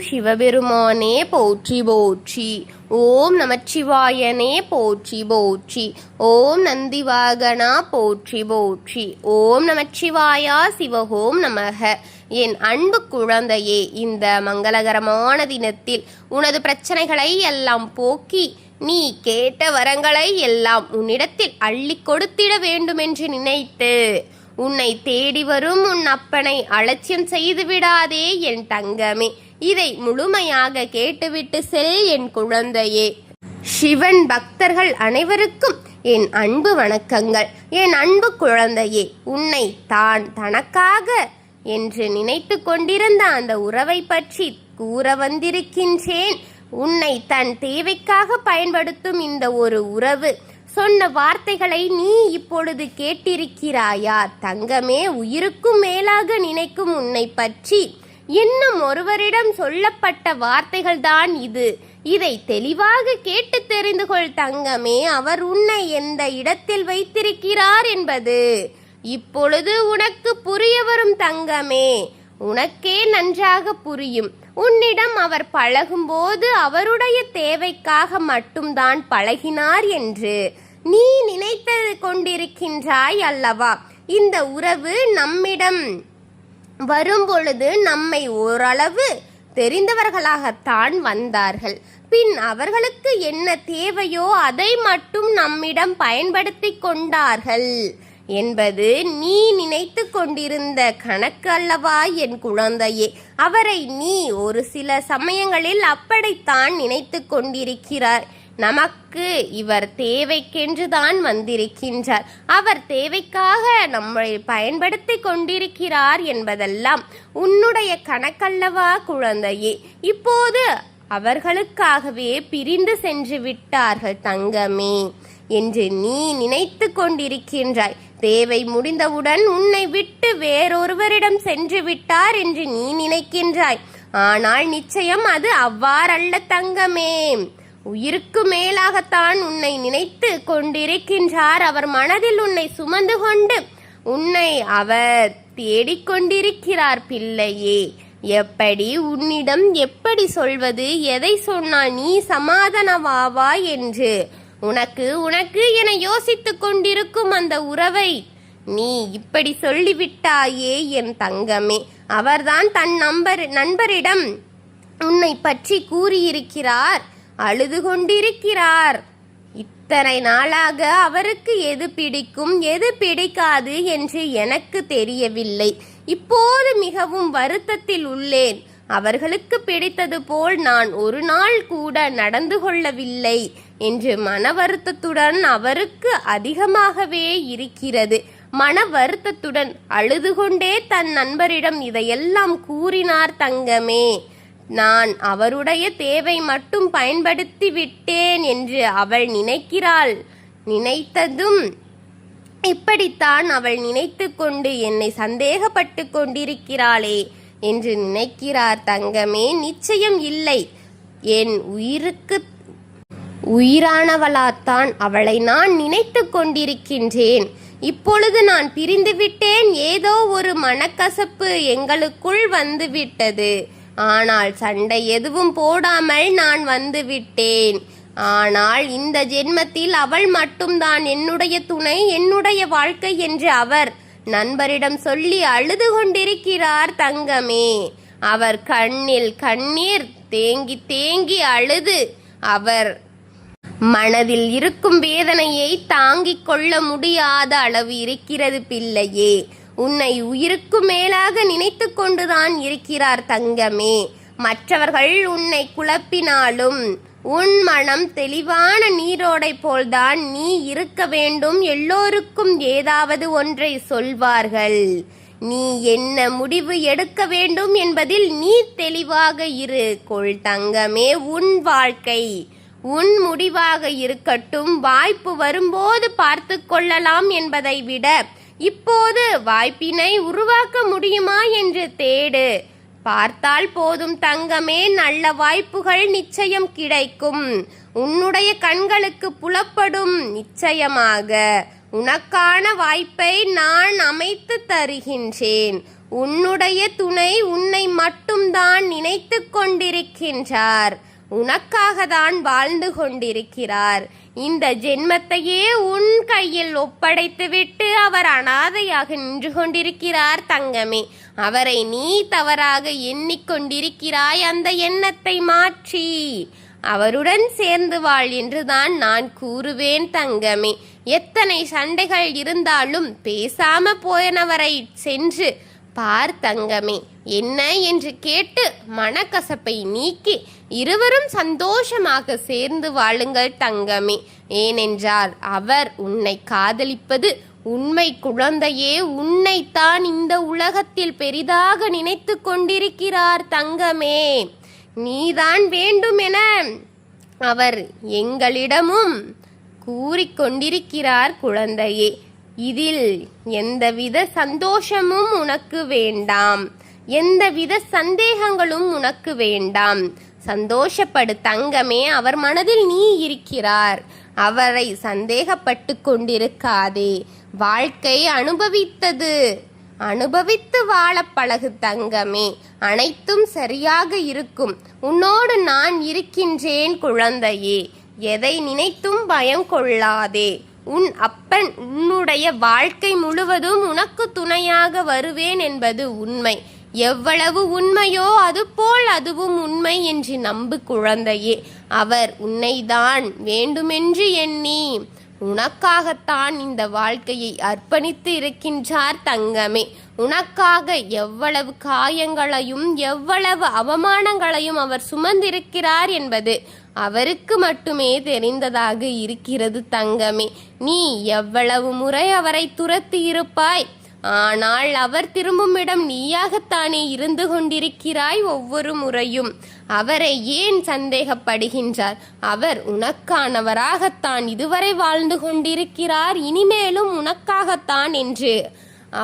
சிவபெருமானே போற்றி போற்றி. ஓம் நமச்சிவாயனே போற்றி போற்றி. ஓம் நந்திவாகனா போற்றி போற்றி. ஓம் நமச்சிவாயா சிவஹோம் நமக. என் அன்பு குழந்தையே, இந்த மங்களகரமான தினத்தில் உனது பிரச்சனைகளை எல்லாம் போக்கி நீ கேட்ட வரங்களை எல்லாம் உன்னிடத்தில் அள்ளி கொடுத்திட வேண்டுமென்று நினைத்து உன்னை தேடி வரும் உன் அப்பனை அலட்சியம் செய்து விடாதே என் தங்கமே. இதை முழுமையாக கேட்டுவிட்டு செல் என் குழந்தையே. சிவன் பக்தர்கள் அனைவருக்கும் என் அன்பு வணக்கங்கள். என் அன்பு குழந்தையே, உன்னை தான் தனக்காக என்று நினைத்து கொண்டிருந்த அந்த உறவை பற்றி கூற வந்திருக்கின்றேன். உன்னை தன் தேவைக்காக பயன்படுத்தும் இந்த ஒரு உறவு சொன்ன வார்த்தைகளை நீ இப்பொழுது கேட்டிருக்கிறாயா தங்கமே? உயிருக்கும் மேலாக நினைக்கும் உன்னை பற்றி இன்னும் ஒருவரிடம் சொல்லப்பட்ட வார்த்தைகள்தான் இது. இதை தெளிவாக கேட்டு தெரிந்து கொள் தங்கமே. அவர் உன்னை எந்த இடத்தில் வைத்திருக்கிறார் என்பது இப்பொழுது உனக்கு புரிய வரும் தங்கமே. உனக்கே நன்றாக புரியும். உன்னிடம் அவர் பழகும்போது அவருடைய தேவைக்காக மட்டும்தான் பழகினார் என்று நீ நினைத்து கொண்டிருக்கின்றாய் அல்லவா? இந்த உறவு நம்மிடம் வரும்பொழுது நம்மை ஓரளவு தெரிந்தவர்களாகத்தான் வந்தார்கள். பின் அவர்களுக்கு என்ன தேவையோ அதை மட்டும் நம்மிடம் பயன்படுத்தி கொண்டார்கள் என்பது நீ நினைத்து கொண்டிருந்த கணக்கு அல்லவா என் குழந்தையே? அவரை நீ ஒரு சில சமயங்களில் அப்படித்தான் நினைத்து கொண்டிருக்கிறார். நமக்கு இவர் தேவைக்கென்றுதான் வந்திருக்கின்றார், அவர் தேவைக்காக நம்மை பயன்படுத்தி கொண்டிருக்கிறார் என்பதெல்லாம் உன்னுடைய கணக்கல்லவா குழந்தையே? இப்போது அவர்களுக்காகவே பிரிந்து சென்று விட்டார்கள் தங்கமே என்று நீ நினைத்து கொண்டிருக்கின்றாய். தேவை முடிந்தவுடன் உன்னை விட்டு வேறொருவரிடம் சென்று விட்டார் என்று நீ நினைக்கின்றாய். ஆனால் நிச்சயம் அது அவ்வாறல்ல தங்கமே. உயிருக்கு மேலாகத்தான் உன்னை நினைத்து கொண்டிருக்கின்றார். அவர் மனதில் உன்னை சுமந்து கொண்டு உன்னை அவர் தேடிக்கொண்டிருக்கிறார் பிள்ளையே. எப்படி உன்னிடம் எப்படி சொல்வது, எதை சொன்னால் நீ சமாதானமாவா என்று உனக்கு என யோசித்துக் கொண்டிருக்கும் அந்த உறவை நீ இப்படி சொல்லிவிட்டாயே என் தங்கமே. அவர்தான் தன் நண்பரிடம் உன்னை பற்றி கூறியிருக்கிறார், அழுது கொண்டிருக்கிறார். இத்தனை நாளாக அவருக்கு எது பிடிக்கும் எது பிடிக்காது என்று எனக்கு தெரியவில்லை. இப்போது மிகவும் வருத்தத்தில் உள்ளேன். அவர்களுக்கு பிடித்தது போல் நான் ஒரு நாள் கூட நடந்து கொள்ளவில்லை என்று மன வருத்தத்துடன் அவருக்கு அதிகமாகவே இருக்கிறது. மன வருத்தத்துடன் அழுது கொண்டே தன் நண்பரிடம் இதையெல்லாம் கூறினார் தங்கமே. நான் அவருடைய தேவை மட்டும் பயன்படுத்தி விட்டேன் என்று அவள் நினைக்கிறாள். நினைத்ததும் இப்படித்தான் அவள் நினைத்து கொண்டு என்னை சந்தேகப்பட்டு கொண்டிருக்கிறாளே என்று நினைக்கிறார் தங்கமே. நிச்சயம் இல்லை. என் உயிருக்கு உயிரானவளாத்தான் அவளை நான் நினைத்து கொண்டிருக்கின்றேன். இப்பொழுது நான் பிரிந்து விட்டேன். ஏதோ ஒரு மனக்கசப்பு எங்களுக்குள் வந்து விட்டது. ஆனால் சண்டை எதுவும் போடாமல் நான் வந்து விட்டேன். ஆனால் இந்த ஜென்மத்தில் அவள் மட்டும்தான் என்னுடைய துணை, என்னுடைய வாழ்க்கை என்று அவர் நண்பரிடம் சொல்லி அழுது கொண்டிருக்கிறார் தங்கமே. அவர் கண்ணில் கண்ணீர் தேங்கி தேங்கி அழுது அவர் மனதில் இருக்கும் வேதனையை தாங்கிக் கொள்ள முடியாத அளவு இருக்கிறது பிள்ளையே. உன்னை உயிருக்கு மேலாக நினைத்து கொண்டுதான் இருக்கிறார் தங்கமே. மற்றவர்கள் உன்னை குழப்பினாலும் உன் மனம் தெளிவான நீரோடை போல்தான் நீ இருக்க வேண்டும். எல்லோருக்கும் ஏதாவது ஒன்றை சொல்வார்கள். நீ என்ன முடிவு எடுக்க வேண்டும் என்பதில் நீ தெளிவாக இரு கொள் தங்கமே. உன் வாழ்க்கை உன் முடிவாக இருக்கட்டும். வாய்ப்பு வரும்போது பார்த்து கொள்ளலாம் என்பதை விட இப்போது வாய்ப்பினை உருவாக்க முடியுமா என்று தேடு. பார்த்தால் போதும் தங்கமே. நல்ல வாய்ப்புகள் நிச்சயம் கிடைக்கும். உன்னுடைய கண்களுக்கு புலப்படும். நிச்சயமாக உனக்கான வாய்ப்பை நான் அமைத்து தருகின்றேன். உன்னுடைய துணை உன்னை மட்டும்தான் நினைத்து கொண்டிருக்கின்றார். உனக்காக தான் வாழ்ந்து கொண்டிருக்கிறார். இந்த ஜென்மத்தையே உன் கையில் ஒப்படைத்துவிட்டு அவர் அனாதையாக நின்று கொண்டிருக்கிறார் தங்கமே. அவரை நீ தவறாக எண்ணிக்கொண்டிருக்கிறாய். அந்த எண்ணத்தை மாற்றி அவருடன் சேர்ந்து வாழ் என்றுதான் நான் கூறுவேன் தங்கமே. எத்தனை சண்டைகள் இருந்தாலும் பேசாம போயனவரை சென்று பார் தங்கமே. என்ன என்று கேட்டு மனக்கசப்பை நீக்கி இருவரும் சந்தோஷமாக சேர்ந்து வாழுங்கள் தங்கமே. ஏனென்றால் அவர் உன்னை காதலிப்பது உண்மை குழந்தையே. உன்னைத்தான் இந்த உலகத்தில் பெரிதாக நினைத்து கொண்டிருக்கிறார் தங்கமே. நீதான் வேண்டுமென அவர் எங்களிடமும் கூறிக்கொண்டிருக்கிறார் குழந்தையே. இதில் எந்தவித சந்தோஷமும் உனக்கு வேண்டாம், எந்தவித சந்தேகங்களும் உனக்கு வேண்டாம். சந்தோஷப்படு தங்கமே. அவர் மனதில் நீ இருக்கிறார். அவரை சந்தேகப்பட்டு கொண்டிருக்காதே. வாழ்க்கை அனுபவித்து வாழ பழகு தங்கமே. அனைத்தும் சரியாக இருக்கும். உன்னோடு நான் இருக்கின்றேன் குழந்தையே. எதை நினைத்தும் பயம் கொள்ளாதே. உன் அப்பன் உன்னுடைய வாழ்க்கை முழுவதும் உனக்கு துணையாக வருவேன் என்பது உண்மை. எவ்வளவு உண்மையோ அதுபோல் அதுவும் உண்மை என்று நம்பு குழந்தையே. அவர் உன்னைதான் வேண்டுமென்று எண்ணி உனக்காகத்தான் இந்த வாழ்க்கையை அர்ப்பணித்து இருக்கின்றார் தங்கமே. உனக்காக எவ்வளவு காயங்களையும் எவ்வளவு அவமானங்களையும் அவர் சுமந்திருக்கிறார் என்பது அவருக்கு மட்டுமே தெரிந்ததாக இருக்கிறது தங்கமே. நீ எவ்வளவு முறை அவரை துரத்தி இருப்பாய். ஆனால் அவர் திரும்பும் இடம் நீயாகத்தானே இருந்து கொண்டிருக்கிறாய் ஒவ்வொரு முறையும். அவரை ஏன் சந்தேகப்படுகின்றார்? அவர் உனக்கானவராகத்தான் இதுவரை வாழ்ந்து கொண்டிருக்கிறார். இனிமேலும் உனக்காகத்தான் என்று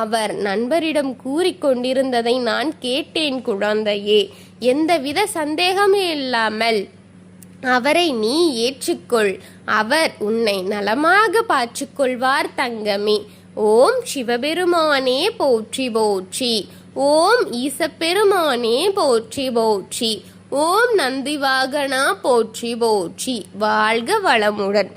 அவர் நண்பரிடம் கூறிக்கொண்டிருந்ததை நான் கேட்டேன் குழந்தையே. எந்தவித சந்தேகமே இல்லாமல் அவரை நீ ஏற்றுக்கொள். அவர் உன்னை நலமாக பார்த்துக்கொள்வார் தங்கமே. ஓம் சிவபெருமானே போற்றி போற்றி. ஓம் ஈசப்பெருமானே போற்றி போற்றி. ஓம் நந்திவாகனா போற்றி போற்றி. வாழ்க வளமுடன்.